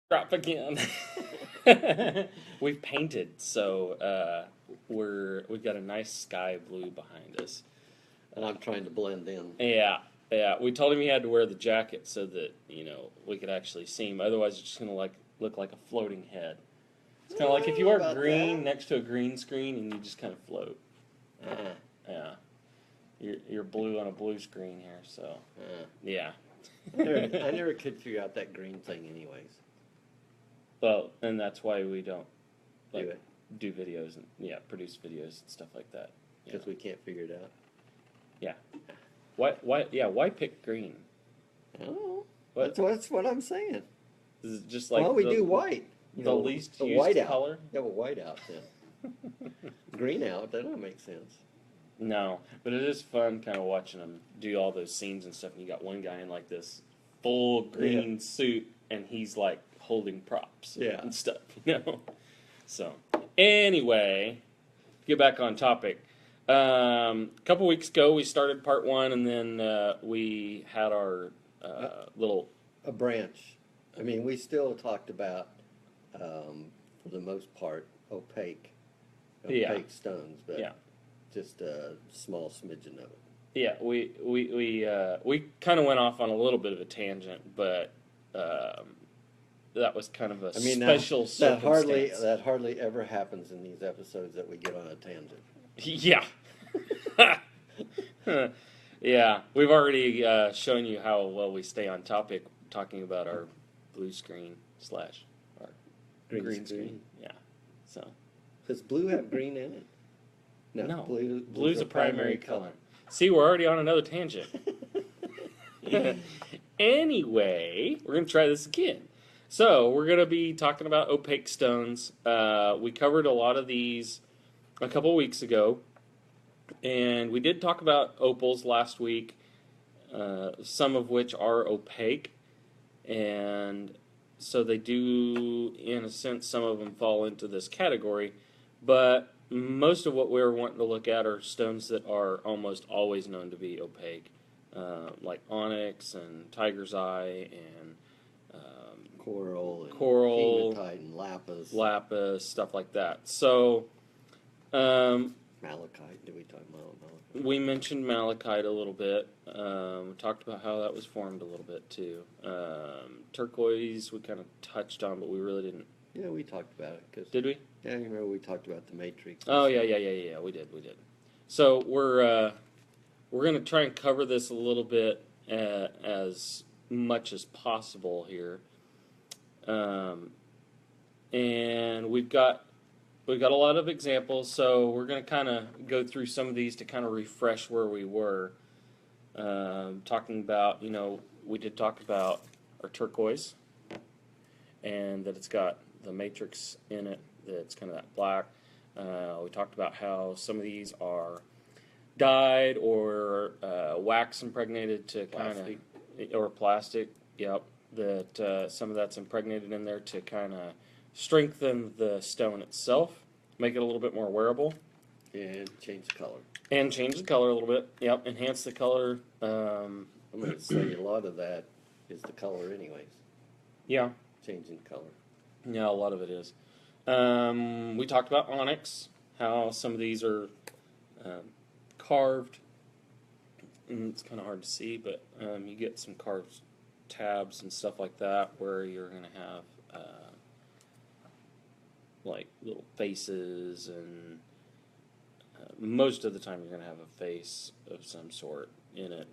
Drop again. We've painted, so we've got a nice sky blue behind us. And I'm trying to blend in. Yeah, yeah. We told him he had to wear the jacket so that we could actually see him. Otherwise, it's just gonna look like a floating head. It's kind of like if you wear green next to a green screen and you just kind of float. Yeah, you're blue on a blue screen here, so yeah. I never could figure out that green thing, anyways. Well, and that's why we don't Do like it do videos and produce videos and stuff like that. because we can't figure it out. Yeah. Why pick green? Oh, What that's what I'm saying. is it just like Well, we do white. The least the used white out. color? You have a white out then. Green out, that don't make sense. No, but it is fun kind of watching them do all those scenes and stuff. And you got one guy in like this full green suit, and he's like holding props and stuff, So anyway, get back on topic. A couple weeks ago, we started part one, and then we had our little A branch. I mean, we still talked about, for the most part, opaque stones, but just a small smidgen of it. Yeah, we kind of went off on a little bit of a tangent, but that was kind of a special circumstance. That hardly ever happens in these episodes that we get on a tangent. Yeah. Yeah, we've already shown you how well we stay on topic talking about our blue screen / our green screen. Yeah, so. Does blue have green in it? No. Blue's a primary color. See, we're already on another tangent. Anyway, we're going to try this again. So, we're going to be talking about opaque stones. We covered a lot of these a couple weeks ago. And we did talk about opals last week, some of which are opaque. And so they do, in a sense, some of them fall into this category. But most of what we're wanting to look at are stones that are almost always known to be opaque, like onyx and tiger's eye and coral, hematite and lapis, stuff like that. So malachite. Did we talk about malachite? We mentioned malachite a little bit. We talked about how that was formed a little bit too. Turquoise we kind of touched on, but we really didn't. Yeah, we talked about it. Did we? Yeah, you remember we talked about the matrix. Oh yeah. We did. So we're going to try and cover this a little bit as much as possible here, and we've got a lot of examples. So we're going to kind of go through some of these to kind of refresh where we were talking about. We did talk about our turquoise, and that it's got the matrix in it. That's kind of that black. We talked about how some of these are dyed or wax impregnated to kind of, or plastic. Yep, that some of that's impregnated in there to kind of strengthen the stone itself, make it a little bit more wearable, and change the color. And change the color a little bit. Yep, enhance the color. I'm going to say a lot of that is the color, anyways. Yeah, changing color. Yeah, a lot of it is. We talked about onyx, how some of these are carved. It's kind of hard to see, but you get some carved tabs and stuff like that where you're going to have like little faces, and most of the time you're going to have a face of some sort in it.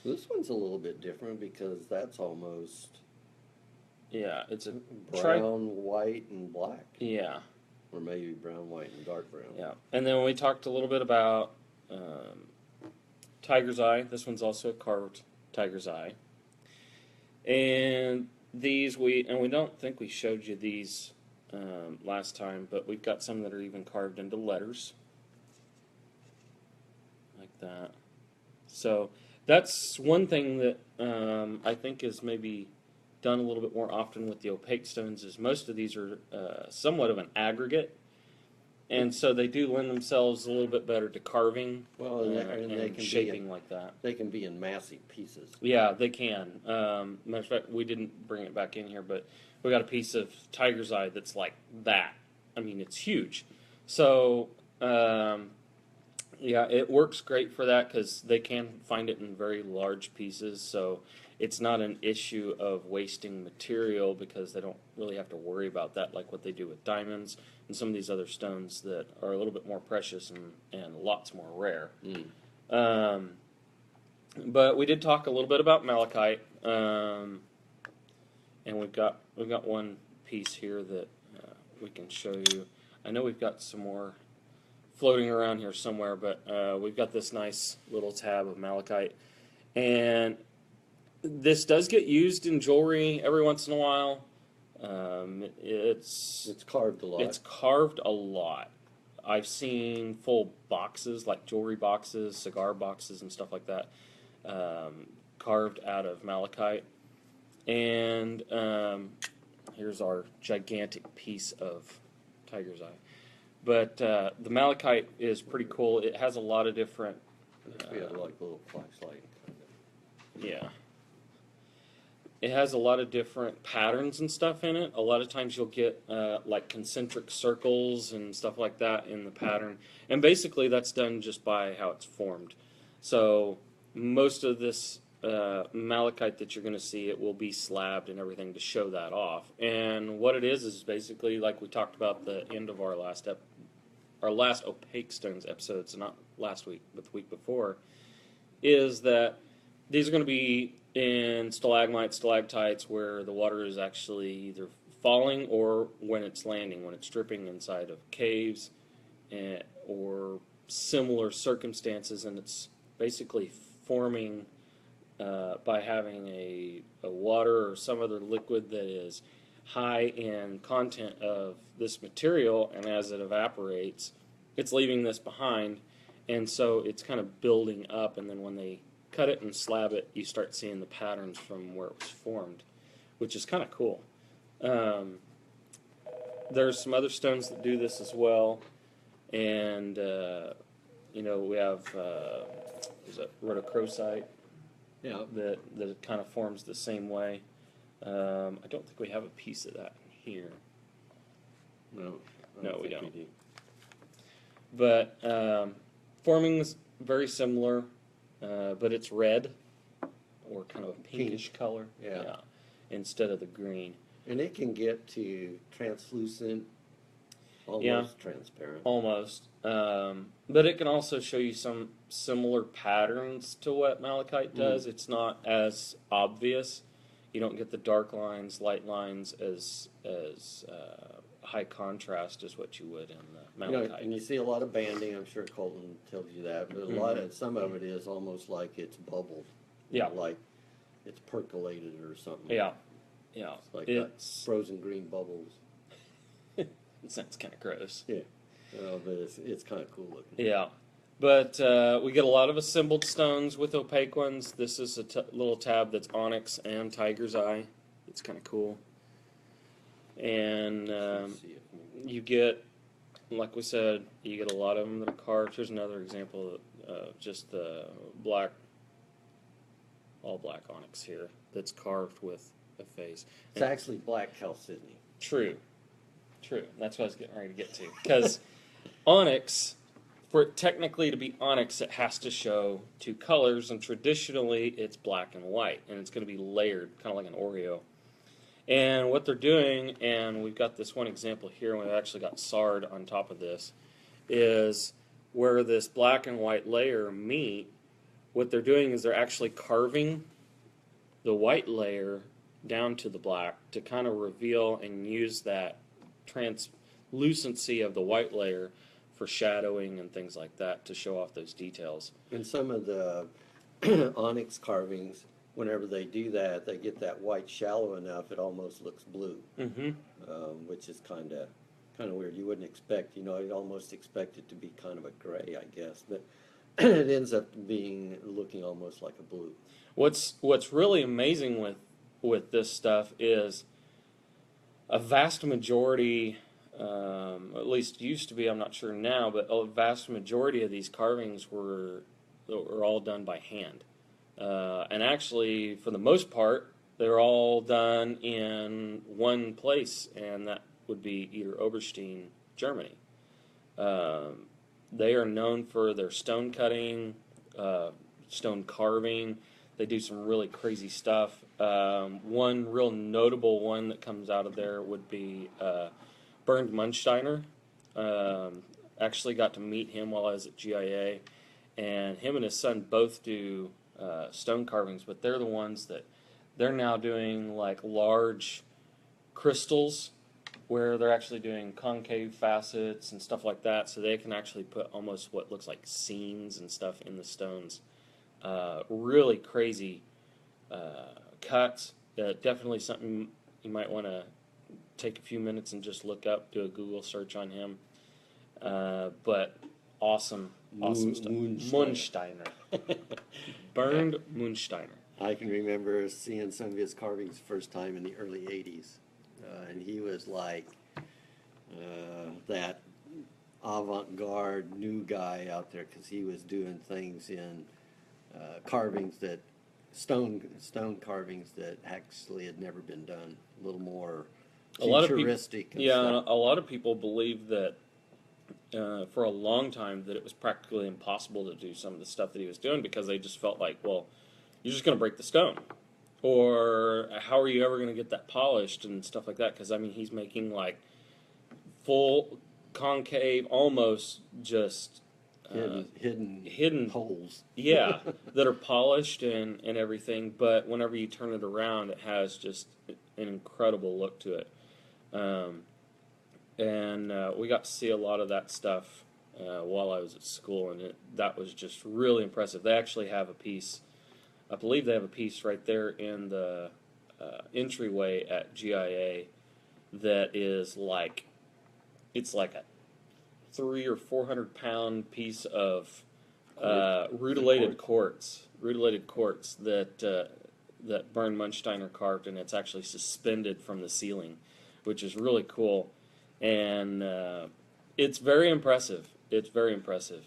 This one's a little bit different because that's almost... Yeah, it's a brown, white, and black. Yeah. Or maybe brown, white, and dark brown. Yeah. And then we talked a little bit about tiger's eye. This one's also a carved tiger's eye. And these we don't think we showed you these last time, but we've got some that are even carved into letters. Like that. So that's one thing that I think is maybe done a little bit more often with the opaque stones, is most of these are somewhat of an aggregate, And so they do lend themselves a little bit better to carving, Well, and they can shaping like that. They can be in massive pieces. Yeah, they can. Matter of fact, we didn't bring it back in here, but we got a piece of tiger's eye that's like that. I mean, it's huge. So, yeah, it works great for that because they can find it in very large pieces. So it's not an issue of wasting material because they don't really have to worry about that like what they do with diamonds and some of these other stones that are a little bit more precious and lots more rare. But we did talk a little bit about malachite, and we've got one piece here that we can show you. I know we've got some more floating around here somewhere, but we've got this nice little tab of malachite, and this does get used in jewelry every once in a while. It's carved a lot. It's carved a lot. I've seen full boxes, like jewelry boxes, cigar boxes, and stuff like that, carved out of malachite. And here's our gigantic piece of tiger's eye. But the malachite is pretty cool. It has a lot of different... yeah, like a little flashlight. Yeah. It has a lot of different patterns and stuff in it. A lot of times you'll get like concentric circles and stuff like that in the pattern. And basically that's done just by how it's formed. So most of this malachite that you're going to see, it will be slabbed and everything to show that off. And what it is basically like we talked about the end of our last Opaque Stones episode, so not last week, but the week before, is that these are going to be in stalagmites, stalactites, where the water is actually either falling or when it's landing, when it's dripping inside of caves or similar circumstances, and it's basically forming by having a water or some other liquid that is high in content of this material, and as it evaporates, it's leaving this behind, and so it's kind of building up, and then when they cut it and slab it, you start seeing the patterns from where it was formed, which is kind of cool. There's some other stones that do this as well, and you know, we have is it rhodochrosite? Yeah. That kind of forms the same way. I don't think we have a piece of that here. No, we don't. But forming is very similar. But it's red, or kind of a pinkish color, instead of the green. And it can get to translucent, almost transparent. Almost. But it can also show you some similar patterns to what malachite does. It's not as obvious. You don't get the dark lines, light lines as high contrast as what you would in the malachite. You know, and you see a lot of banding. I'm sure Colton tells you that, but some of it is almost like it's bubbled. Yeah, like it's percolated or something. Yeah. It's like frozen green bubbles. It sounds kind of gross. Yeah, but it's kind of cool looking. Yeah, but we get a lot of assembled stones with opaque ones. This is a little tab that's onyx and tiger's eye. It's kind of cool. And you get, like we said, you get a lot of them that are carved. Here's another example of just the all black onyx here that's carved with a face. It's actually black chalcedony. True. That's what I was getting ready to get to. Because onyx, for it technically to be onyx, it has to show two colors, and traditionally it's black and white, and it's going to be layered, kind of like an Oreo. And what they're doing, and we've got this one example here, and we've actually got sard on top of this, is where this black and white layer meet, what they're doing is they're actually carving the white layer down to the black to kind of reveal and use that translucency of the white layer for shadowing and things like that to show off those details. And some of the onyx carvings, whenever they do that, they get that white shallow enough it almost looks blue, which is kind of weird. You wouldn't expect, you'd almost expect it to be kind of a gray, I guess, but it ends up looking almost like a blue. What's really amazing with this stuff is a vast majority, at least used to be, I'm not sure now, but a vast majority of these carvings were all done by hand. And actually, for the most part, they're all done in one place, and that would be either Oberstein, Germany. They are known for their stone cutting, stone carving. They do some really crazy stuff. One real notable one that comes out of there would be Bernd Munsteiner. Actually got to meet him while I was at GIA, and him and his son both do stone carvings, but they're the ones that they're now doing like large crystals where they're actually doing concave facets and stuff like that, so they can actually put almost what looks like scenes and stuff in the stones. Really crazy cuts. Definitely something you might want to take a few minutes and just look up, do a Google search on him. But awesome stuff. Munsteiner. Bernd Munsteiner. I can remember seeing some of his carvings first time in the early 80s. And he was like that avant-garde new guy out there because he was doing things in carvings that stone carvings that actually had never been done. A little more futuristic. A lot of people believe that for a long time that it was practically impossible to do some of the stuff that he was doing because they just felt like, well, you're just going to break the stone. Or how are you ever going to get that polished and stuff like that? Because, I mean, he's making, like, full concave, almost just hidden holes. Yeah, that are polished and everything. But whenever you turn it around, it has just an incredible look to it. And we got to see a lot of that stuff while I was at school, and that was just really impressive. They actually have a piece. I believe they have a piece right there in the entryway at GIA that is like, it's like a 300 or 400 pound piece of rutilated quartz that Bernd Munsteiner carved, and it's actually suspended from the ceiling, which is really cool, and it's very impressive. It's very impressive.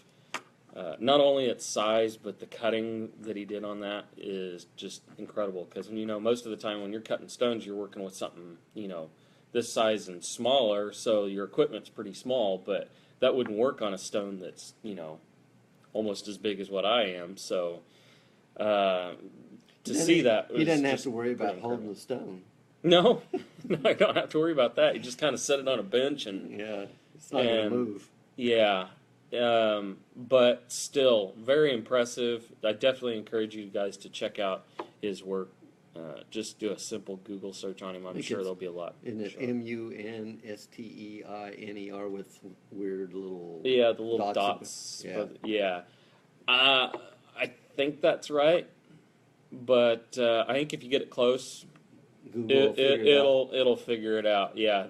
Not only its size, but the cutting that he did on that is just incredible. Because, most of the time when you're cutting stones, you're working with something, this size and smaller, so your equipment's pretty small, but that wouldn't work on a stone that's, almost as big as what I am. So, see that... He doesn't have to worry about holding the stone. No, I don't have to worry about that. You just kind of set it on a bench and... Yeah, it's not going to move. Yeah. But still, very impressive. I definitely encourage you guys to check out his work. Just do a simple Google search on him. I'm sure there'll be a lot. Isn't it Munsteiner with weird little... Yeah, the little dots. Yeah. I think that's right. But I think if you get it close, it'll figure it out. Yeah,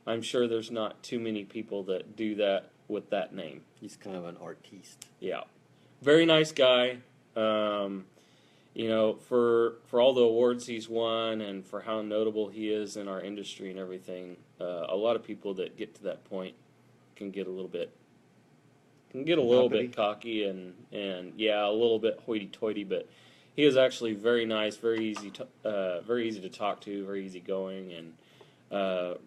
I'm sure there's not too many people that do that with that name. He's kind of an artiste. Yeah. Very nice guy. For all the awards he's won and for how notable he is in our industry and everything, a lot of people that get to that point can get a little bit cocky and a little bit hoity-toity, but he is actually very nice, very easy to talk to, very easygoing, and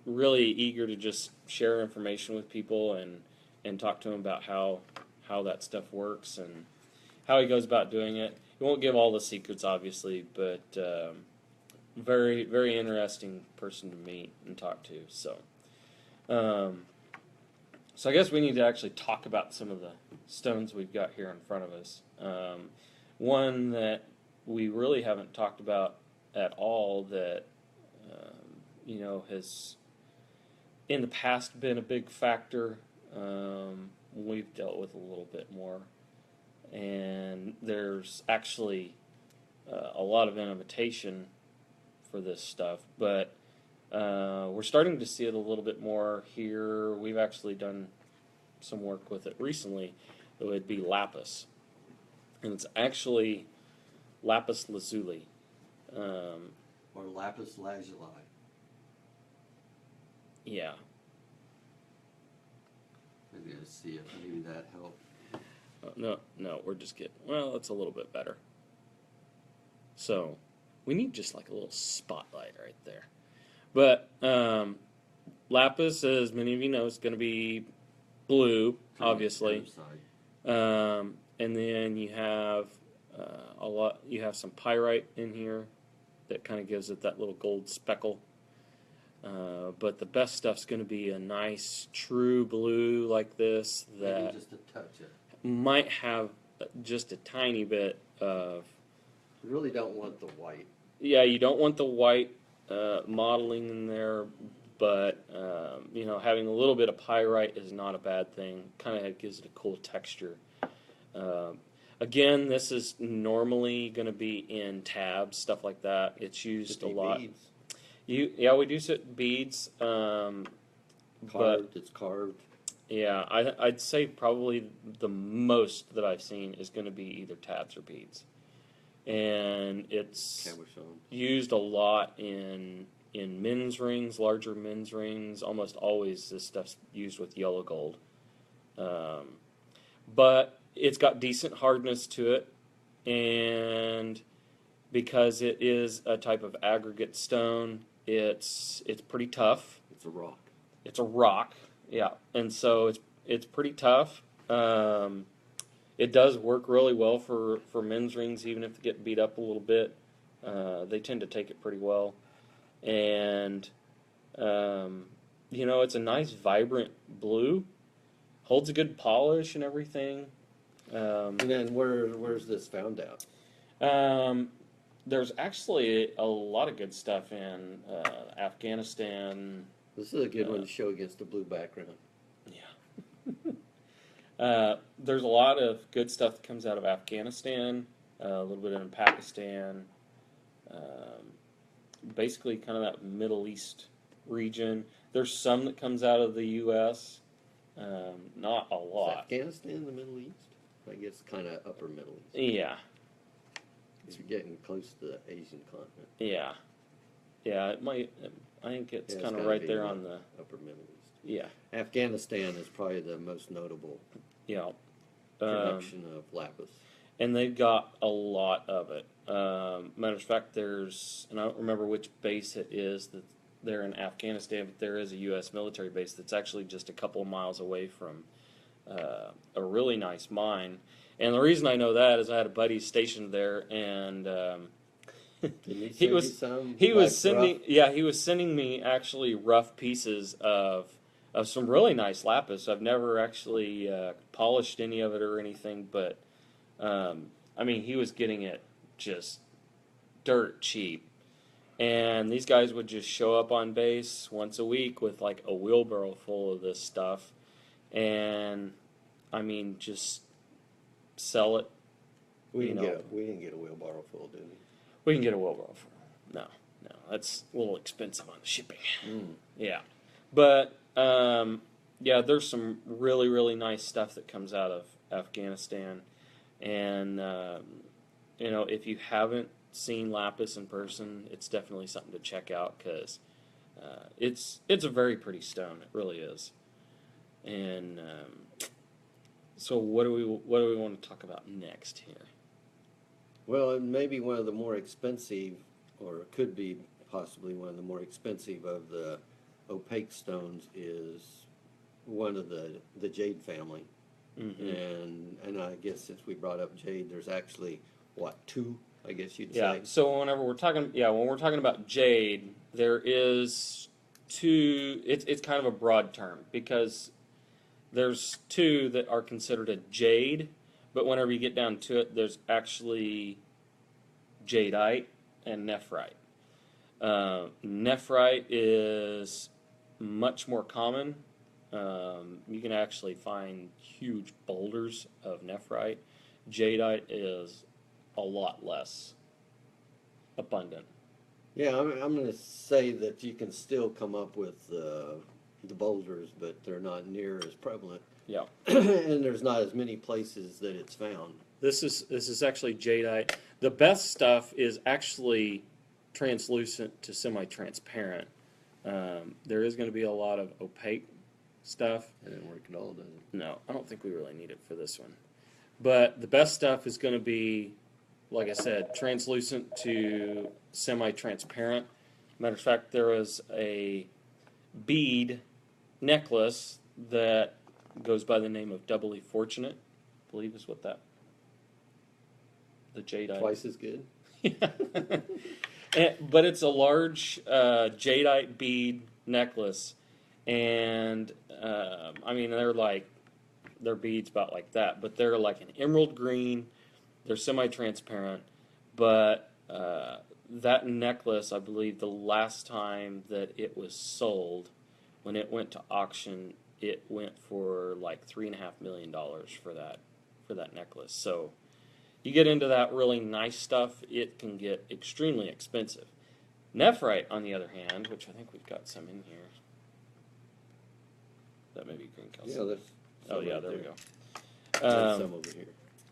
really eager to just share information with people and talk to him about how that stuff works and how he goes about doing it. He won't give all the secrets, obviously, but very, very interesting person to meet and talk to. So I guess we need to actually talk about some of the stones we've got here in front of us. One that we really haven't talked about at all that has in the past been a big factor. We've dealt with a little bit more, and there's actually a lot of imitation for this stuff, but we're starting to see it a little bit more here. We've actually done some work with it recently. It would be Lapis, and it's actually lapis lazuli. Or lapis lazuli. Yeah. Maybe I see it. Maybe that helped. No, we're just getting, well, it's a little bit better. So, we need just like a little spotlight right there. But, Lapis, as many of you know, is going to be blue, obviously. And then you have you have some pyrite in here that kind of gives it that little gold speckle. But the best stuff's going to be a nice true blue like this that maybe just a touch of. Might have just a tiny bit of. You really don't want the white. Yeah, you don't want the white modeling in there, but having a little bit of pyrite is not a bad thing. Kind of gives it a cool texture. Again, this is normally going to be in tabs, stuff like that. It's used a lot. Beads. We do sit beads. It's carved. Yeah, I'd say probably the most that I've seen is going to be either tabs or beads, and it's used a lot in men's rings, larger men's rings. Almost always this stuff's used with yellow gold, but it's got decent hardness to it, and because it is a type of aggregate stone, it's pretty tough. It's a rock. It's a rock. Yeah, and so it's pretty tough. It does work really well for men's rings, even if they get beat up a little bit. They tend to take it pretty well, and it's a nice, vibrant blue. Holds a good polish and everything. And then where's this found out? There's actually a lot of good stuff in Afghanistan. This is a good one to show against the blue background. Yeah. There's a lot of good stuff that comes out of Afghanistan, a little bit in Pakistan, basically kind of that Middle East region. There's some that comes out of the U.S., not a lot. Is Afghanistan the Middle East? I guess kind of upper Middle East. Yeah. You're getting close to the Asian continent. Yeah. Yeah, it might. I think it's kind of right there on the upper Middle East. Yeah. Afghanistan is probably the most notable. Yeah. Production of lapis. And they've got a lot of it. Matter of fact, and I don't remember which base it is that they're in Afghanistan, but there is a U.S. military base that's actually just a couple of miles away from a really nice mine. And the reason I know that is I had a buddy stationed there, and he was sending me actually rough pieces of some really nice lapis. I've never actually polished any of it or anything, but he was getting it just dirt cheap. And these guys would just show up on base once a week with like a wheelbarrow full of this stuff, and just sell it. We didn't get a wheelbarrow full, did we? We can get a wheelbarrow full. No, that's a little expensive on the shipping. Yeah, but there's some really, really nice stuff that comes out of Afghanistan, and if you haven't seen lapis in person, it's definitely something to check out because it's a very pretty stone. It really is. And so what do we want to talk about next here? Well, it may be one of the more expensive, or it could be possibly one of the more expensive of the opaque stones, is one of the jade family. Mm-hmm. And I guess since we brought up jade, there's actually two, I guess you'd say. Yeah. So when we're talking about jade, there is two. It's kind of a broad term because there's two that are considered a jade, but whenever you get down to it, there's actually jadeite and nephrite. Nephrite is much more common. You can actually find huge boulders of nephrite. Jadeite is a lot less abundant. Yeah, I'm going to say that you can still come up with the boulders, but they're not near as prevalent. Yeah. And there's not as many places that it's found. This is actually jadeite. The best stuff is actually translucent to semi-transparent. There is going to be a lot of opaque stuff. It didn't work at all, does it? No, I don't think we really need it for this one. But the best stuff is going to be, like I said, translucent to semi-transparent. Matter of fact, there was a bead necklace that goes by the name of Doubly Fortunate, I believe is what that, the jadeite. Twice as good. But it's a large jadeite bead necklace, and I mean they're beads about like that, but they're like an emerald green. They're semi-transparent, but that necklace, I believe, the last time that it was sold, when it went to auction, it went for like $3.5 million for that necklace. So you get into that really nice stuff, it can get extremely expensive. Nephrite, on the other hand, which I think we've got some in here. That may be green calcium. Yeah, that's. Oh yeah, there we go. There's some over here.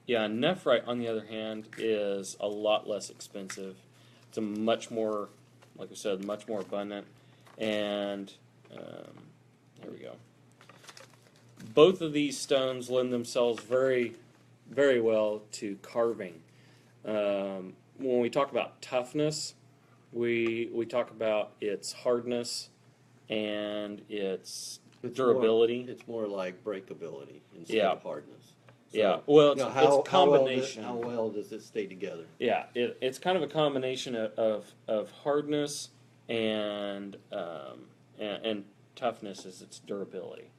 Yeah, Nephrite, on the other hand, is a lot less expensive. It's a much more, like I said, much more abundant. And there we go. Both of these stones lend themselves very, very well to carving. When we talk about toughness, we talk about its hardness and its durability. It's more like breakability instead Yeah. of hardness. So, Yeah, well, it's, you know, it's a combination. How well does it stay together? Yeah, it's kind of a combination of hardness and toughness as its durability.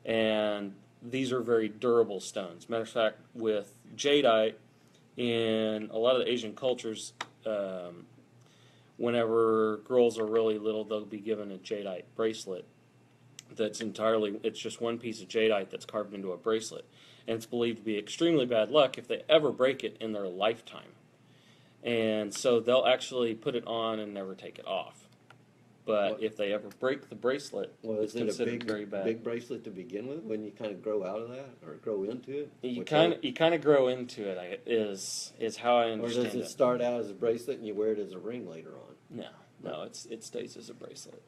And these are very durable stones. Matter of fact, with jadeite, in a lot of the Asian cultures, whenever girls are really little, they'll be given a jadeite bracelet it's just one piece of jadeite that's carved into a bracelet. And it's believed to be extremely bad luck if they ever break it in their lifetime. And so they'll actually put it on and never take it off. But if they ever break the bracelet, it's considered very bad. Big bracelet to begin with? When you kind of grow out of that or grow into it? You kind of grow into it. Is how I understand it. Or does it start out as a bracelet and you wear it as a ring later on? No, it stays as a bracelet.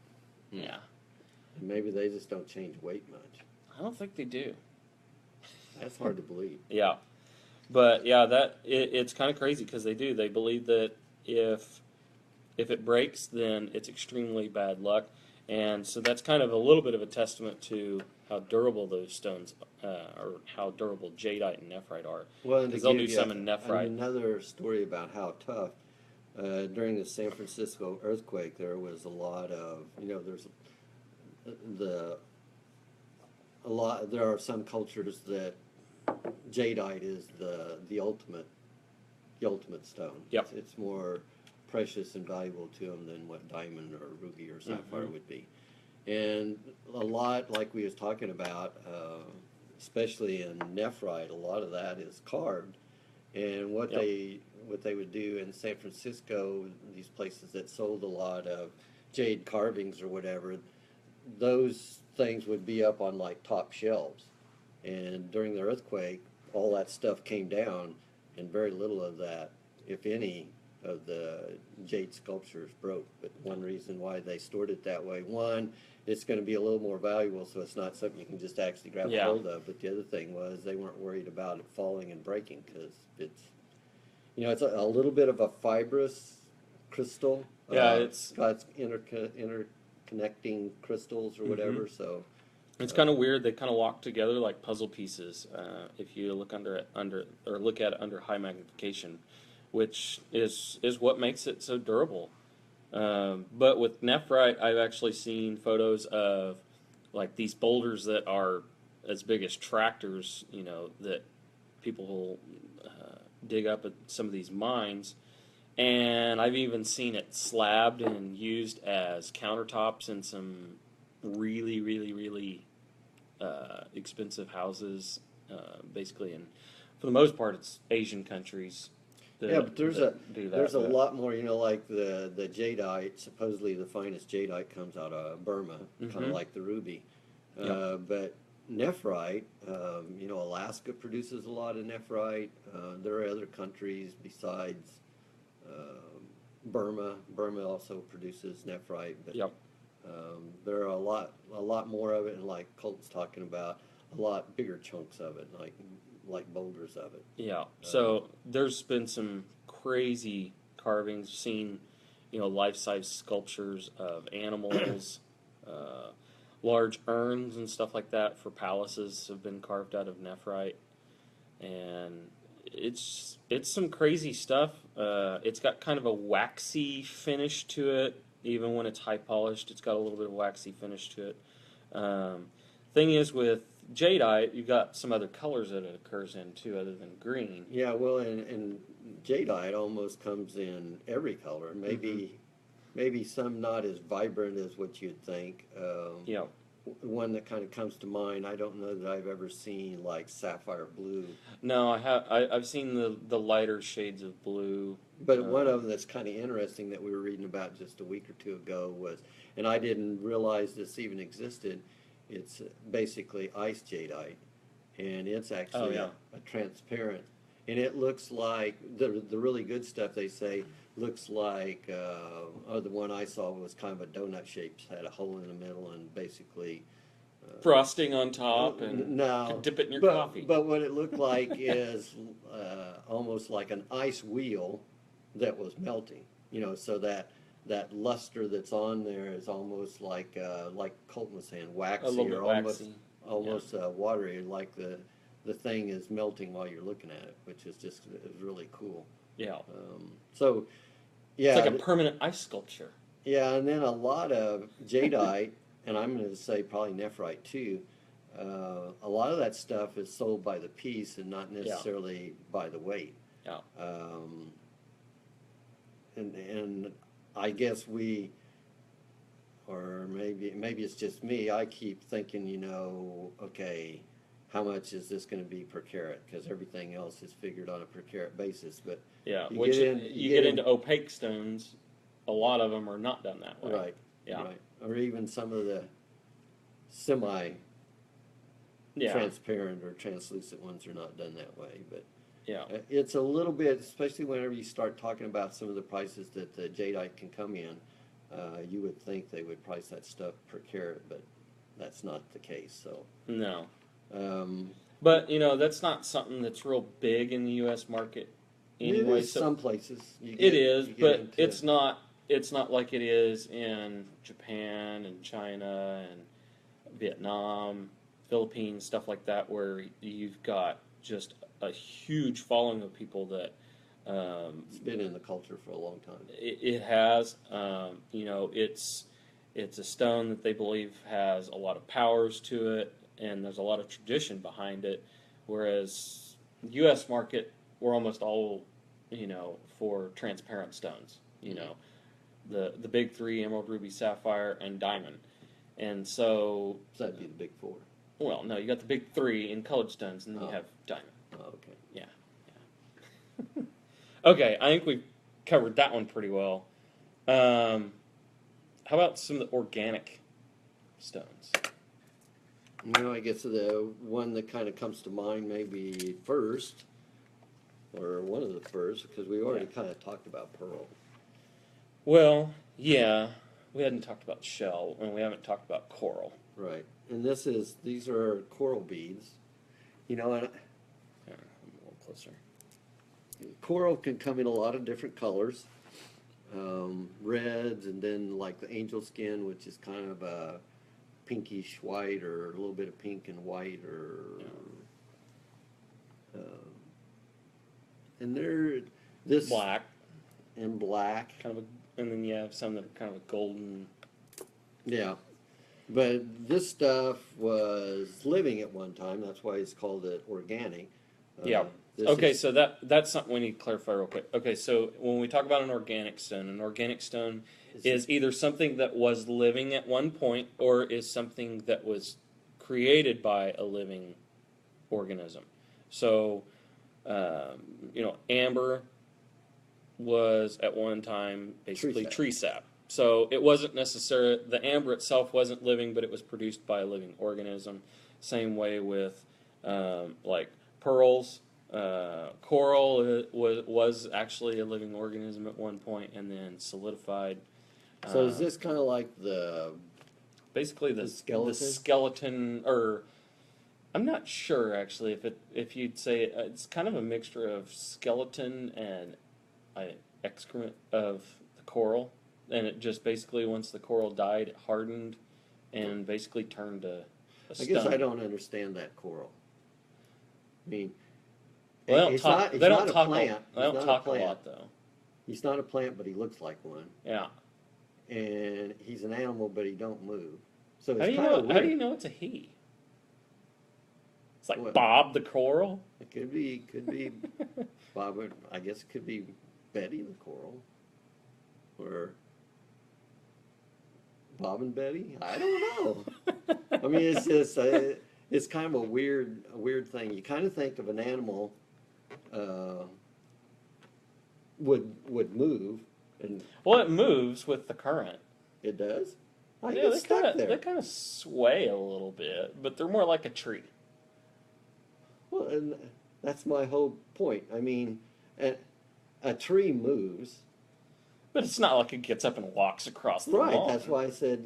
Yeah. And maybe they just don't change weight much. I don't think they do. That's hard to believe. Yeah, but yeah, it's kind of crazy because they do. They believe that if it breaks, then it's extremely bad luck, and so that's kind of a little bit of a testament to how durable those stones, or how durable jadeite and nephrite are. Well, because they'll do some in nephrite. Another story about how tough. During the San Francisco earthquake, there was a lot of there are some cultures that jadeite is the ultimate stone. Yep. It's more precious and valuable to them than what diamond or ruby or sapphire would be. And a lot, like we was talking about, especially in nephrite, a lot of that is carved. And what they would do in San Francisco, these places that sold a lot of jade carvings or whatever, those things would be up on like top shelves. And during the earthquake, all that stuff came down, and very little of that, if any, of the jade sculptures broke. But one reason why they stored it that way, one, it's going to be a little more valuable, so it's not something you can just actually grab a hold of. But the other thing was they weren't worried about it falling and breaking because it's a little bit of a fibrous crystal. Yeah, it's got interconnecting crystals or whatever. So it's kind of weird. They kind of lock together like puzzle pieces. If you look look at it under high magnification, which is what makes it so durable. But with nephrite, I've actually seen photos of like these boulders that are as big as tractors, that people will dig up at some of these mines. And I've even seen it slabbed and used as countertops in some really, really, really expensive houses, basically. And for the most part, it's Asian countries. But there's a lot more, like the jadeite. Supposedly the finest jadeite comes out of Burma, kind of like the ruby. But nephrite, Alaska produces a lot of nephrite. There are other countries besides Burma. Burma also produces nephrite, but There are a lot more of it, and like Colt's talking about, a lot bigger chunks of it, like boulders of it. Yeah. So there's been some crazy carvings. Seen, life-size sculptures of animals, uh, large urns and stuff like that for palaces have been carved out of nephrite, and it's some crazy stuff. It's got kind of a waxy finish to it, even when it's high polished. It's got a little bit of waxy finish to it. Thing is, with jadeite, you've got some other colors that it occurs in too, other than green. Yeah, well, and jadeite almost comes in every color. Maybe some not as vibrant as what you'd think. Yeah. One that kind of comes to mind, I don't know that I've ever seen like sapphire blue. No, I have. I've seen the lighter shades of blue. But one of them that's kind of interesting that we were reading about just a week or two ago was, and I didn't realize this even existed, it's basically ice jadeite, and it's actually a transparent, and it looks like the really good stuff they say looks like, the one I saw was kind of a donut shape, had a hole in the middle, and basically frosting on top, and no, you could dip it in your but, coffee. But what it looked like is almost like an ice wheel that was melting. So that luster that's on there is almost like Colton was saying, waxy, A little bit or waxy. almost watery, like the thing is melting while you're looking at it, which is really cool. Yeah. So yeah, It's like a permanent ice sculpture. yeah, and then a lot of jadeite, and I'm going to say probably nephrite too. A lot of that stuff is sold by the piece and not necessarily by the weight. Yeah. And I guess or maybe it's just me. I keep thinking, okay, how much is this going to be per carat? Because everything else is figured on a per carat basis. But Yeah. you get into opaque stones, a lot of them are not done that way. right, Yeah. right, or even some of the semi transparent or translucent ones are not done that way. But Yeah. it's a little bit, especially whenever you start talking about some of the prices that the jadeite can come in. You would think they would price that stuff per carat, but that's not the case. So No. um, But that's not something that's real big in the U.S. market anyway. it is some places. It is, but into, it's not. It's not like it is in Japan and China and Vietnam, Philippines, stuff like that, where you've got just a huge following of people that. It's been in the culture for a long time. It has. It's a stone that they believe has a lot of powers to it, and there's a lot of tradition behind it. Whereas the U.S. market, we're almost all, for transparent stones. The big three: emerald, ruby, sapphire, and diamond. And so that'd be the big four. Well, no, you got the big three in colored stones, and then you have diamond. Oh, okay. Yeah. Okay, I think we've covered that one pretty well. How about some of the organic stones? I guess the one that kind of comes to mind maybe first, or one of the first, because we already kind of talked about pearl. Well, yeah, we hadn't talked about shell, and we haven't talked about coral. Right, and these are coral beads. And yeah, I'm a little closer. Coral can come in a lot of different colors, reds, and then like the angel skin, which is kind of a pinkish white, or a little bit of pink and white, or and they're this Black, and black, and then you have some that are kind of a golden. yeah. But this stuff was living at one time. That's why it's called it organic. Yeah. Okay, so that's something we need to clarify real quick. Okay, so when we talk about an organic stone is either something that was living at one point or is something that was created by a living organism. So, amber was at one time basically tree sap. So it wasn't necessarily, the amber itself wasn't living, but it was produced by a living organism. Same way with like pearls. Coral was actually a living organism at one point and then solidified. So is this kind of like the basically The the skeleton? skeleton, or I'm not sure actually if you'd say it's kind of a mixture of skeleton and excrement of the coral, and it just basically once the coral died, it hardened and basically turned to a I guess I stone. don't understand that coral. I mean, Well, they don't it's talk. not. It's They don't not a talk. plant. They He's don't not a talk a plant. lot though. He's not a plant, but he looks like one. Yeah. And he's an animal, but he don't move. So How it's do you kind know? of How do weird. you know it's a he? It's like Well, Bob the coral. it could be Bob. I guess it could be Betty the coral, or Bob and Betty. I don't know. I mean, it's just it's kind of a weird thing. You kind of think of an animal uh, would move, and Well, it moves with the current. it does. I Yeah, get they stuck kind of there. they kind of sway a little bit, but they're more like a tree. Well, and that's my whole point. I mean, a tree moves, But it's not like it gets up and walks across the right? lawn. That's why I said,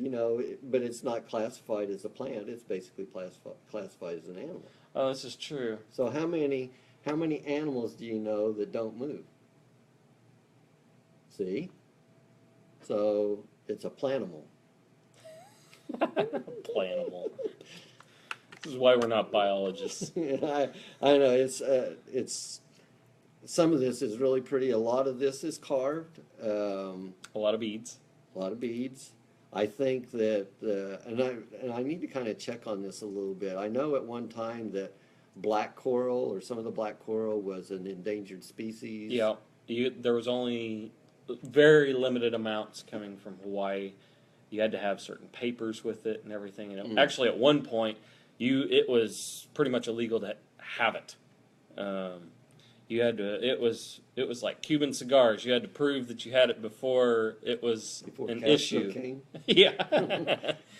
but it's not classified as a plant. It's basically classified as an animal. Oh, this is true. So how many animals do you know that don't move? See? So it's a planimal. Planimal. This is why we're not biologists. I know it's some of this is really pretty. A lot of this is carved. A lot of beads. A lot of beads. I think that, and I need to kind of check on this a little bit. I know at one time that black coral or some of the black coral was an endangered species. Yeah, there was only very limited amounts coming from Hawaii. You had to have certain papers with it and everything. And actually, at one point, it was pretty much illegal to have it. You had to. It was like Cuban cigars. You had to prove that you had it before it was an Castro issue. came. Yeah.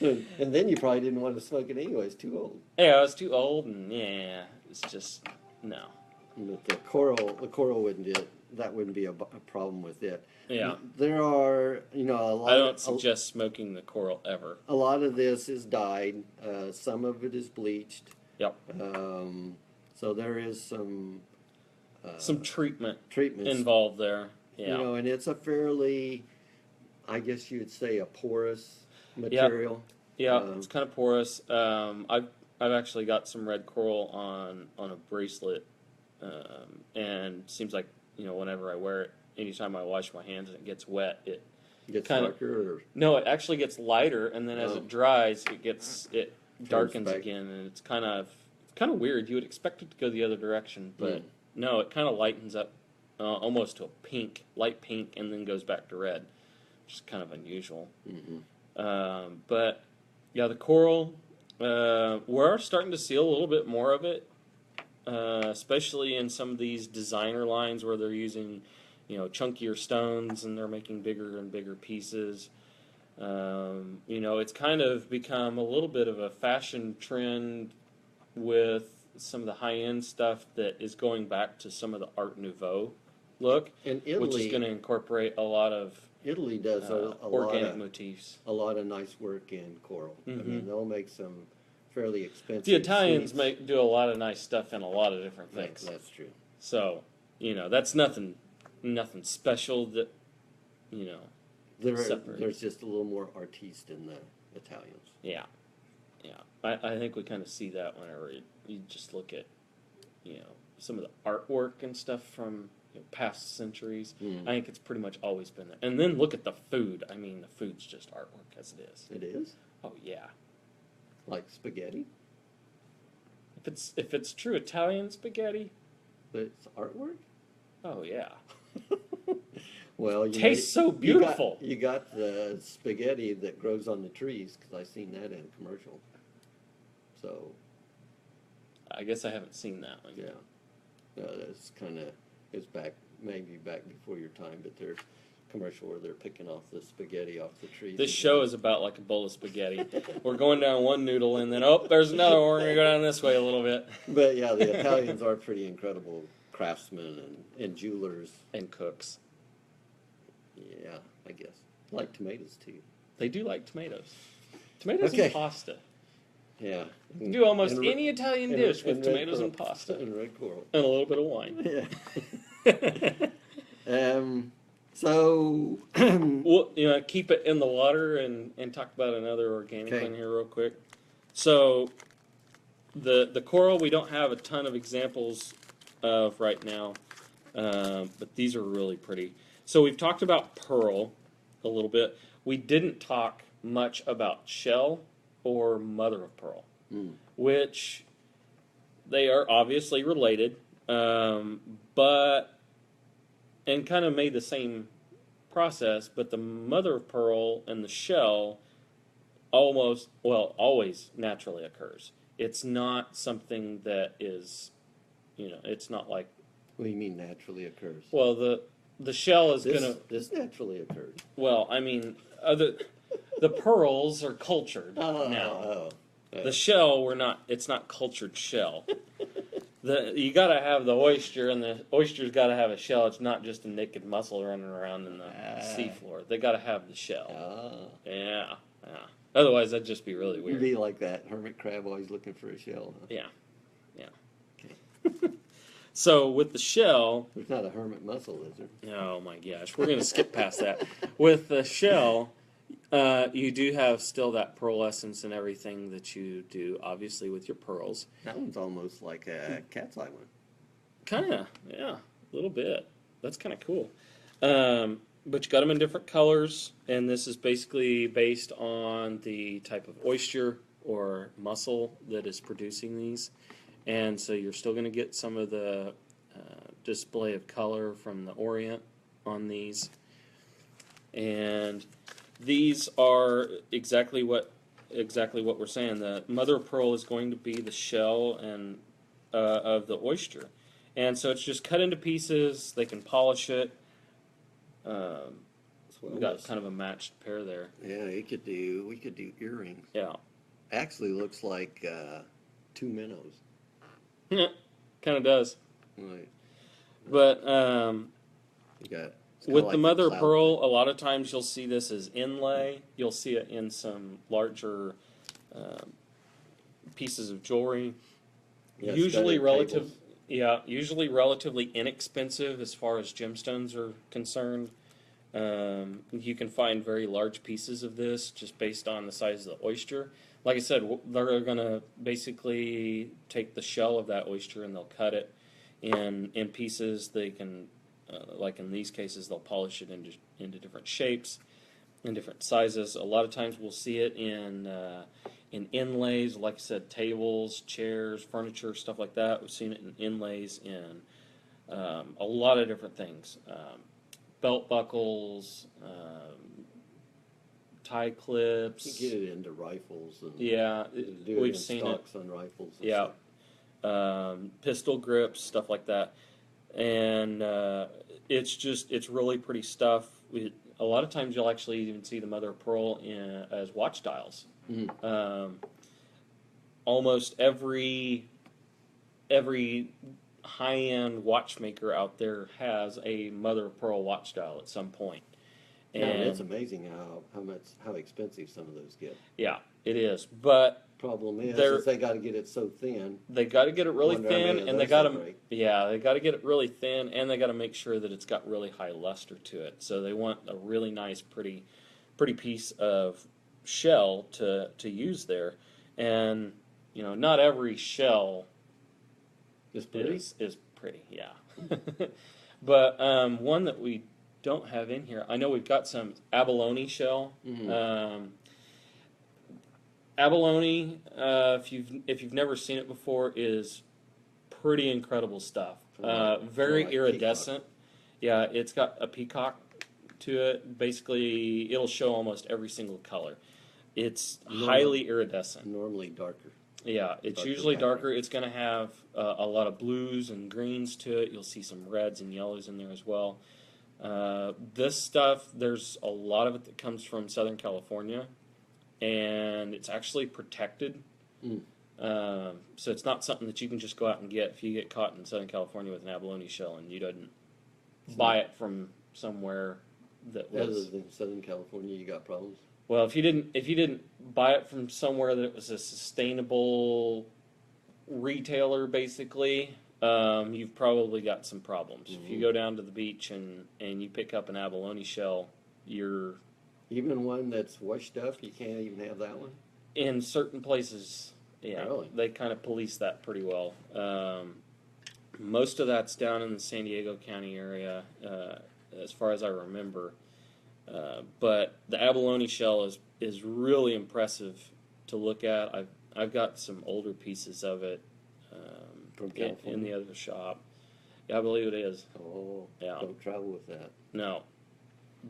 And then you probably didn't want to smoke it anyway. It's too old. Yeah, I was too old, and yeah, it's just no. But the coral wouldn't do it. That wouldn't be a problem with it. Yeah. There are, a lot. I don't suggest smoking the coral ever. A lot of this is dyed. Some of it is bleached. Yep. So there is some Treatments involved. involved there. Yeah. And it's a fairly, I guess you would say, a porous material. Yeah, it's kind of porous. I've actually got some red coral on a bracelet, and it seems like whenever I wear it, anytime I wash my hands and it gets wet, it Gets kind darker. of no, it actually gets lighter, and then as it dries, it darkens back. again, and it's kind of weird. You would expect it to go the other direction, but no, it kind of lightens up almost to a light pink, and then goes back to red, which is kind of unusual. Mm-hmm. But yeah, the coral, we're starting to see a little bit more of it, especially in some of these designer lines where they're using, chunkier stones and they're making bigger and bigger pieces. It's kind of become a little bit of a fashion trend with some of the high-end stuff that is going back to some of the Art Nouveau look, And Italy, which is going to incorporate a lot of Italy does a organic motifs. a lot of nice work in coral. I mean, they'll make some fairly expensive. The Italians sweets. do a lot of nice stuff in a lot of different things. That's true. So, that's nothing special that, separate. There's just a little more artiste in the Italians. Yeah. I think we kind of see that whenever you just look at, some of the artwork and stuff from past centuries. I think it's pretty much always been there. And then look at the food. I mean, the food's just artwork as it is. It is? Oh yeah. Like spaghetti? If it's true Italian spaghetti, But it's artwork? oh yeah. Well, Tastes so beautiful. You got the spaghetti that grows on the trees, because I've seen that in a commercial. So, I guess I haven't seen that one. yeah. That's kind of, maybe back before your time, but there's a commercial where they're picking off the spaghetti off the trees. This show is about like a bowl of spaghetti. We're going down one noodle and then, there's another one. We're going to go down this way a little bit. But yeah, the Italians are pretty incredible craftsmen and jewelers. And cooks. Yeah, I guess. Like tomatoes too. They do like tomatoes. Tomatoes Okay. and pasta. Yeah. You can do almost And any Italian dish with red tomatoes coral. and pasta. And red coral. And a little bit of wine. Yeah. So, Well, keep it in the water and talk about another organic Okay. one here real quick. So the coral we don't have a ton of examples of right now, but these are really pretty. So we've talked about pearl a little bit. We didn't talk much about shell or mother of pearl, which they are obviously related, but and kind of made the same process. But the mother of pearl and the shell always naturally occurs. It's not something that is, it's not like, what do you mean naturally occurs? well, the shell is gonna, This naturally occurs. well, I mean, the pearls are cultured now. The shell, it's not cultured shell. You got to have the oyster, and the oyster's got to have a shell. It's not just a naked mussel running around in the seafloor. They got to have the shell. Yeah. Otherwise, that'd just be really It'd weird. be like that hermit crab always looking for a shell. Huh? Yeah. So with the shell, There's not a hermit mussel, is there? oh my gosh, we're gonna skip past that. With the shell, you do have still that pearlescence and everything that you do, obviously, with your pearls. That one's almost like a cat's eye one. Kinda, yeah, a little bit. That's kind of cool. But you got them in different colors, and this is basically based on the type of oyster or mussel that is producing these. And so you're still going to get some of the display of color from the Orient on these. And these are exactly what we're saying. The mother of pearl is going to be the shell and of the oyster. And so it's just cut into pieces. They can polish it. We got kind of a matched pair there. Yeah, we could do earrings. Yeah. Actually looks like 2 minnows. Kind of does. Right. But with with the mother of pearl, a lot of times you'll see this as inlay. You'll see it in some larger pieces of jewelry. Yeah, usually tables. usually relatively inexpensive as far as gemstones are concerned. You can find very large pieces of this just based on the size of the oyster. Like I said, they're going to basically take the shell of that oyster and they'll cut it in pieces. They can, like in these cases, they'll polish it into different shapes and different sizes. A lot of times we'll see it in inlays, like I said, tables, chairs, furniture, stuff like that. We've seen it in inlays in a lot of different things. Belt buckles, tie clips. You get it into rifles and Yeah, we've seen stocks on rifles. And Yeah, stuff. Pistol grips, stuff like that, and it's really pretty stuff. A lot of times you'll actually even see the mother of pearl as watch dials. Almost every high-end watchmaker out there has a mother of pearl watch dial at some point. And it's amazing how expensive some of those get. Yeah, it is. But problem is they got to get it so thin. They got to get it really thin, and they got to they got to get it really thin, and they got to make sure that it's got really high luster to it. So they want a really nice, pretty piece of shell to use there, and not every shell is pretty. Is pretty, yeah. But one that we don't have in here, I know we've got some Abalone Shell. Abalone, if you've never seen it before, is pretty incredible stuff. Very iridescent. Peacock. Yeah, it's got a peacock to it. Basically, it'll show almost every single color. It's highly iridescent. Normally darker. Yeah, it's usually darker. It's going to have a lot of blues and greens to it. You'll see some reds and yellows in there as well. This stuff, there's a lot of it that comes from Southern California, and it's actually protected. So it's not something that you can just go out and get if you get caught in Southern California with an abalone shell and you didn't buy it from somewhere that was... Other than Southern California, you got problems? Well, if you didn't buy it from somewhere that was a sustainable retailer, basically, you've probably got some problems. If you go down to the beach and you pick up an abalone shell, you're Even one that's washed up, you can't even have that one? in certain places. Yeah, Really? they kind of police that pretty well. Most of that's down in the San Diego County area, as far as I remember. But the abalone shell is really impressive to look at. I've got some older pieces of it From in California? the other shop. Yeah, I believe it is. Oh, Yeah. don't travel with that. No,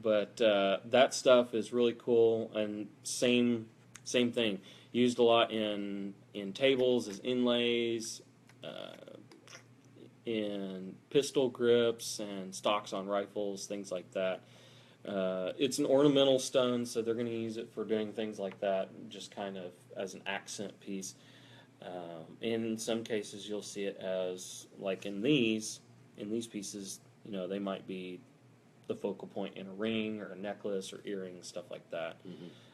but that stuff is really cool, and same thing. Used a lot in tables as inlays, in pistol grips and stocks on rifles, things like that. It's an ornamental stone, so they're going to use it for doing things like that, just kind of as an accent piece. In some cases, you'll see it as, like in these pieces, they might be the focal point in a ring or a necklace or earrings, stuff like that.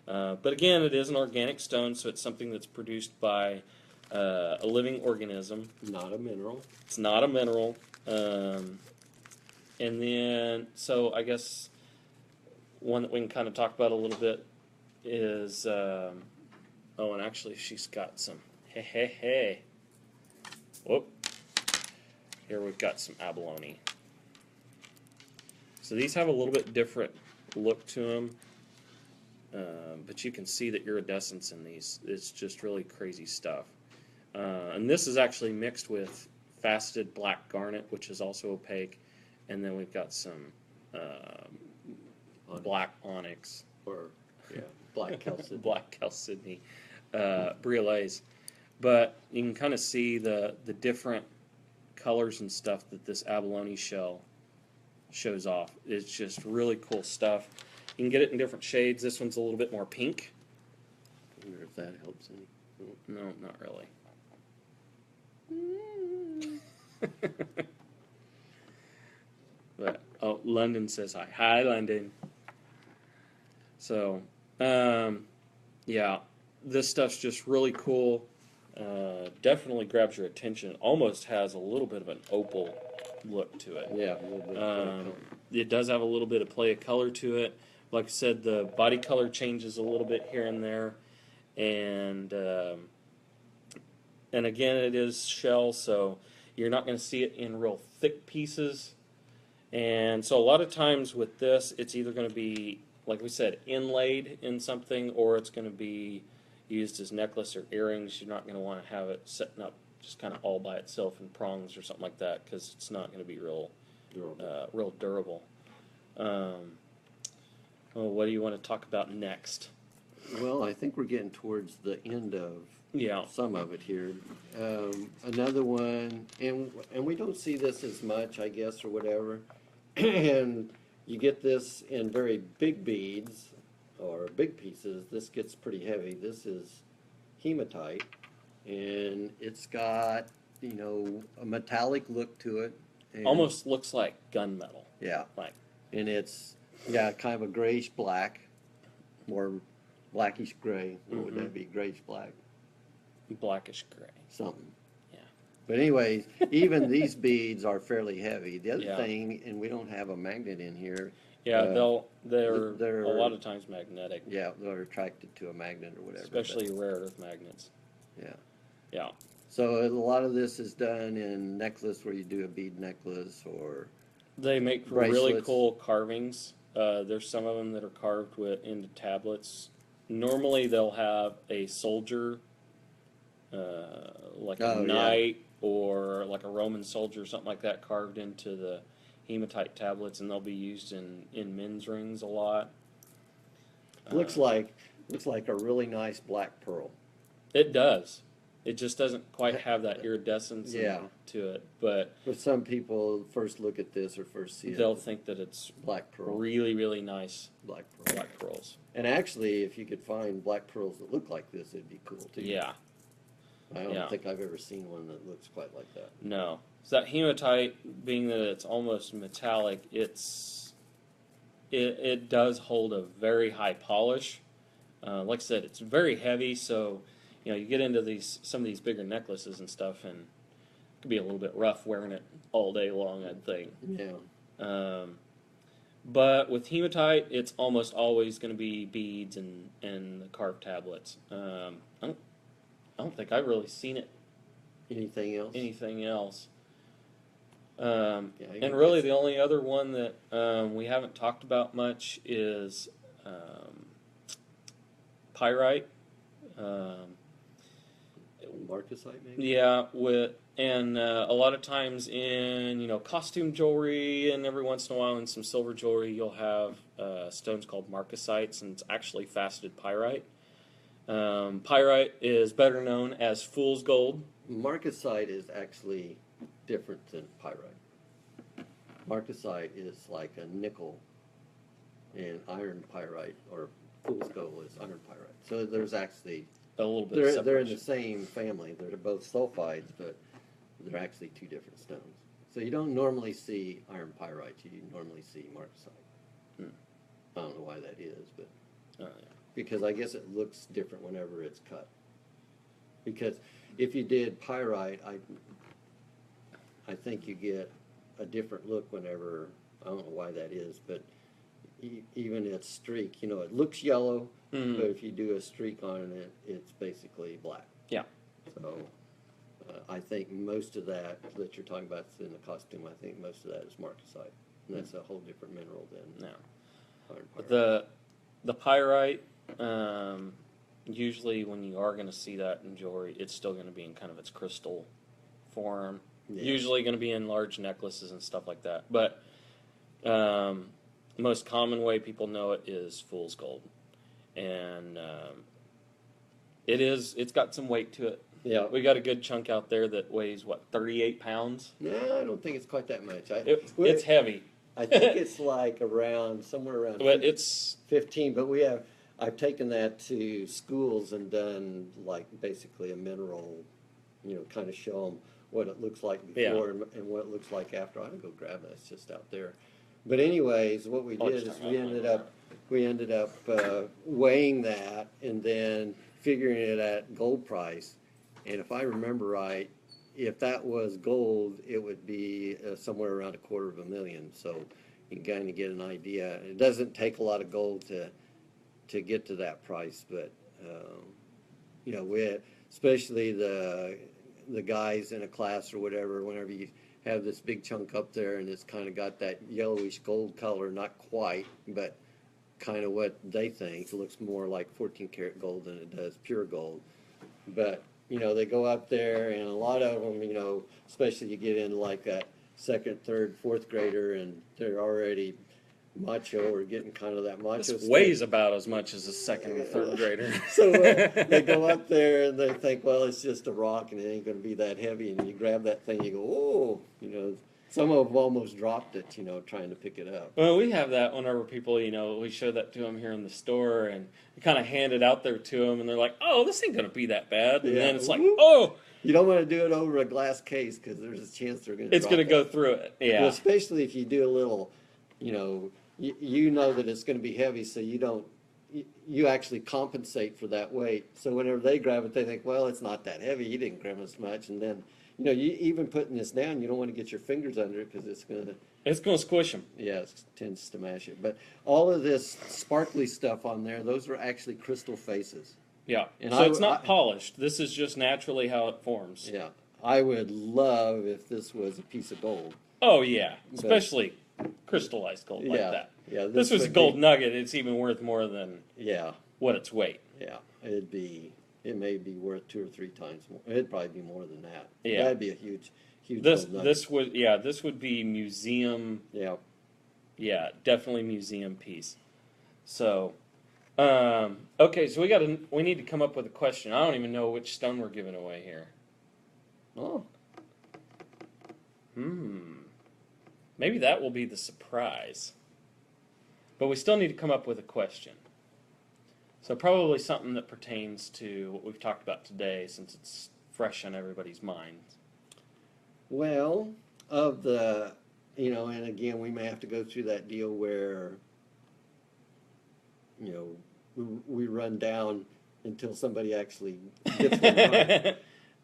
But again, it is an organic stone, so it's something that's produced by a living organism. Not a mineral. It's not a mineral. And then, so I guess one that we can kind of talk about a little bit is, and actually she's got some, hey. Whoop. Here we've got some abalone. So these have a little bit different look to them, but you can see the iridescence in these. It's just really crazy stuff. And this is actually mixed with faceted black garnet, which is also opaque, and then we've got some black onyx. Or, yeah, black calcite. Black chalcedony brioles. But you can kind of see the different colors and stuff that this abalone shell shows off. It's just really cool stuff. You can get it in different shades. This one's a little bit more pink. I wonder if that helps any. No, not really. But London says hi. Hi, London. So, yeah, this stuff's just really cool. Definitely grabs your attention. Almost has a little bit of an opal look to it. Yeah, a little bit of It does have a little bit of play of color to it. Like I said, the body color changes a little bit here and there, and again, it is shell, so you're not going to see it in real thick pieces. And so a lot of times with this, it's either going to be, like we said, inlaid in something, or it's going to be used as necklace or earrings. You're not going to want to have it setting up just kind of all by itself in prongs or something like that, because it's not going to be real durable. What do you want to talk about next? Well, I think we're getting towards the end of Yeah. some of it here. Another one, and we don't see this as much, I guess, or whatever. And you get this in very big beads or big pieces. This gets pretty heavy. This is hematite, and it's got, a metallic look to it. And, Almost looks like gunmetal. yeah, Like, and it's kind of a grayish black, more blackish gray. What would that be? Grayish black, blackish gray. something. Yeah. But anyways, even these beads are fairly heavy. The other Yeah. thing, and we don't have a magnet in here. Yeah, they're they're- a lot of times magnetic, Yeah, they're attracted to a magnet or whatever. especially rare earth magnets. But, yeah. Yeah. So a lot of this is done in necklace, where you do a bead necklace, or They make really Bracelets. cool carvings. There's some of them that are carved into tablets. Normally they'll have a soldier, like a Oh, yeah. knight or like a Roman soldier or something like that, carved into the hematite tablets, and they'll be used in men's rings a lot. looks like a really nice black pearl. It does. It just doesn't quite have that iridescence Yeah. to it, but But some people first look at this or first see they'll it, think that it's black pearl, really, really nice black pearl. black pearls. And actually, if you could find black pearls that look like this, it'd be cool too. Yeah. I don't Yeah. think I've ever seen one that looks quite like that. No. So that hematite, being that it's almost metallic, it does hold a very high polish, Like I said, it's very heavy, so you get into some of these bigger necklaces and stuff, and it could be a little bit rough wearing it all day long, I'd think. Yeah. But with hematite, it's almost always going to be beads and the carved tablets. I don't think I've really seen it Anything else? anything else. Yeah, And really, the only other one that we haven't talked about much is pyrite. Um, Marcasite, maybe? yeah, a lot of times in costume jewelry, and every once in a while in some silver jewelry, you'll have stones called marcasites, and it's actually faceted pyrite. Pyrite is better known as fool's gold. Marcasite is actually different than pyrite. Marcasite is like a nickel, and iron pyrite, or fool's gold, is iron pyrite. So there's actually A little bit of they're in the separation. same family. They're both sulfides, but they're actually two different stones. So you don't normally see iron pyrite. You normally see marcasite. Hmm. I don't know why that is, but Oh, yeah. because I guess it looks different whenever it's cut. Because if you did pyrite, I think you get a different look whenever, I don't know why that is, but even its streak, it looks yellow, Mhm. but if you do a streak on it, it's basically black. Yeah. So I think most of that you're talking about in the costume, I think most of that is marcasite. And that's a whole different mineral than No. iron But pyrite. the pyrite, usually when you are going to see that in jewelry, it's still going to be in kind of its crystal form. Yeah. Usually going to be in large necklaces and stuff like that. But most common way people know it is fool's gold, and it's got some weight to it. Yeah. We got a good chunk out there that weighs 38 pounds. No, I don't think it's quite that much. It's heavy. I think it's like somewhere around But it's 15, but I've taken that to schools and done like basically a mineral, kind of show them what it looks like before and what it looks like after. I can go grab that, it's just out there. But anyways, what we Oh, did it's is talking we ended up weighing that and then figuring it at gold price. And if I remember right, if that was gold, it would be somewhere around $250,000. So you can kind of get an idea. It doesn't take a lot of gold to get to that price, but especially the guys in a class or whatever, whenever you have this big chunk up there and it's kind of got that yellowish gold color, not quite, but kind of what they think. It looks more like 14 karat gold than it does pure gold. But they go up there, and a lot of them, especially you get in like that second, third, fourth grader, and they're already macho or getting kind of that macho This stuff. weighs about as much as a second or third grader. So they go up there and they think, well, it's just a rock and it ain't going to be that heavy. And you grab that thing, you go, oh, some of them almost dropped it, trying to pick it up. Well, we have that whenever people, we show that to them here in the store, and we kind of hand it out there to them, and they're like, "Oh, this ain't gonna be that bad." And then it's like, "Oh, you don't want to do it over a glass case because there's a chance they're going to. It's gonna go through it." Yeah. Well, especially if you do a little, you know that it's going to be heavy, so you don't. You actually compensate for that weight. So whenever they grab it, they think, well, it's not that heavy. You didn't grab as much, and then. You even putting this down, you don't want to get your fingers under it because it's going to squish them. Yeah, it tends to mash it. But all of this sparkly stuff on there, those are actually crystal faces. Yeah. And so it's not polished. This is just naturally how it forms. Yeah. I would love if this was a piece of gold. Oh, yeah. Especially crystallized gold like that. Yeah. This was a gold nugget. It's even worth more than what its weight. Yeah. It may be worth 2 or 3 times more. It'd probably be more than that. Yeah. That'd be a huge this gold nugget. This would be museum. Yeah. Yeah, definitely museum piece. So, okay, so we need to come up with a question. I don't even know which stone we're giving away here. Oh. Maybe that will be the surprise. But we still need to come up with a question. So probably something that pertains to what we've talked about today, since it's fresh on everybody's minds. Well, and again, we may have to go through that deal where, we run down until somebody actually gets one right.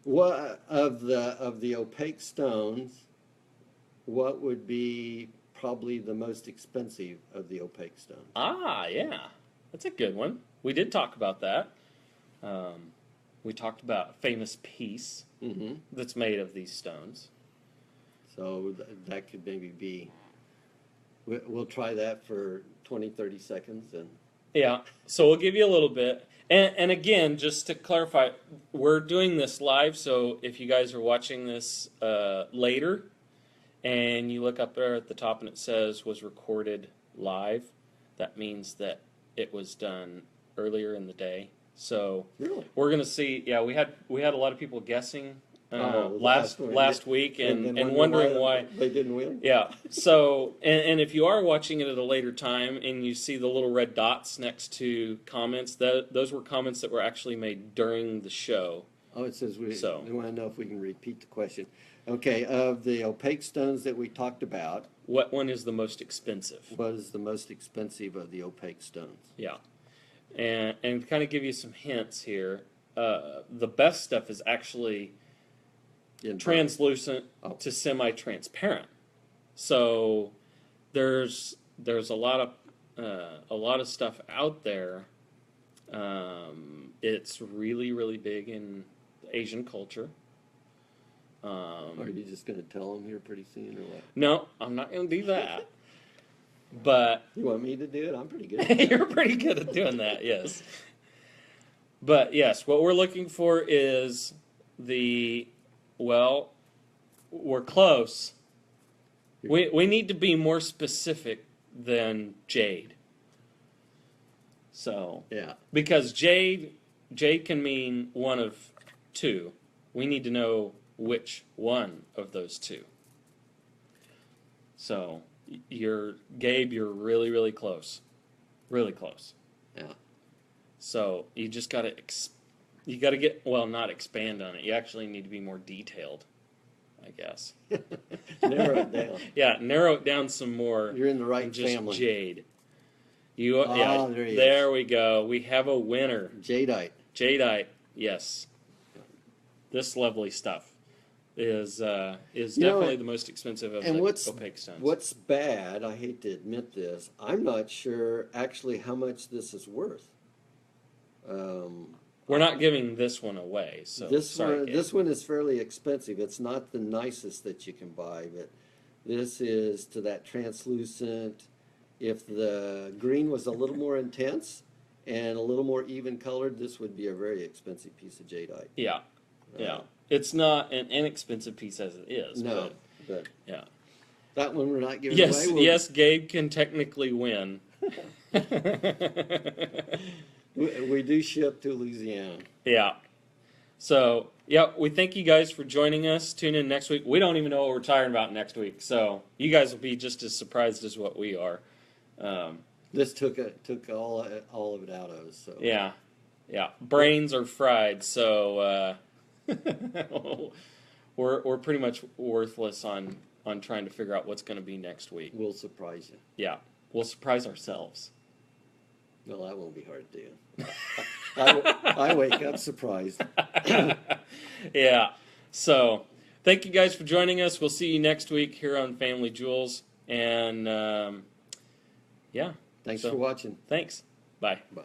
What of the opaque stones? What would be probably the most expensive of the opaque stones? Ah, yeah. That's a good one. We did talk about that. We talked about a famous piece Mm-hmm. that's made of these stones. So that could maybe be. We'll try that for 20, 30 seconds, and Yeah, so we'll give you a little bit. And again, just to clarify, we're doing this live, so if you guys are watching this later and you look up there at the top and it says was recorded live, that means that it was done earlier in the day. So really, we're gonna see. Yeah, we had a lot of people guessing last last week and then wondering why they didn't win. yeah. So, and if you are watching it at a later time and you see the little red dots next to comments, those were comments that were actually made during the show. Oh, it says we So. want to know if we can repeat the question. Okay, of the opaque stones that we talked about, What one is the most expensive? what is the most expensive of the opaque stones? Yeah. And to kind of give you some hints here, the best stuff is actually In translucent Oh. to semi-transparent. So there's a lot of stuff out there. It's really big in Asian culture. Are you just going to tell them here pretty soon, or what? No, I'm not going to do that. But You want me to do it? I'm pretty good at that. you're pretty good at doing that, yes. But yes, what we're looking for is we're close. We need to be more specific than jade. So, Yeah. because jade can mean one of two. We need to know which one of those two. So, Gabe, you're really close. Really close. Yeah. So, you just got to not expand on it. You actually need to be more detailed, I guess. Narrow it down. Yeah, narrow it down some more. You're in the than right just family. jade. There We go. We have a winner. Jadeite. Jadeite, yes. This lovely stuff is You know, definitely the most expensive of And the what's opaque stones. what's bad? I hate to admit this. I'm not sure actually how much this is worth. We're not giving this one away, so sorry, Gabe. This one is fairly expensive. It's not the nicest that you can buy, but this is to that translucent. If the green was a little more intense and a little more even colored, this would be a very expensive piece of jadeite. Yeah. It's not an inexpensive piece as it is. No, but yeah. that one we're not giving Yes, away. yes, Gabe can technically win. We do ship to Louisiana. Yeah. So, yeah, we thank you guys for joining us. Tune in next week. We don't even know what we're talking about next week, so you guys will be just as surprised as what we are. This took all of it out of us. So Yeah. Brains are fried, so we're pretty much worthless on trying to figure out what's going to be next week. we'll surprise you. Yeah, we'll surprise ourselves. Well, that won't be hard to do. I wake up surprised. Yeah. So, thank you guys for joining us. We'll see you next week here on Family Jewels. And, yeah. Thanks So, for watching. Thanks. Bye. Bye.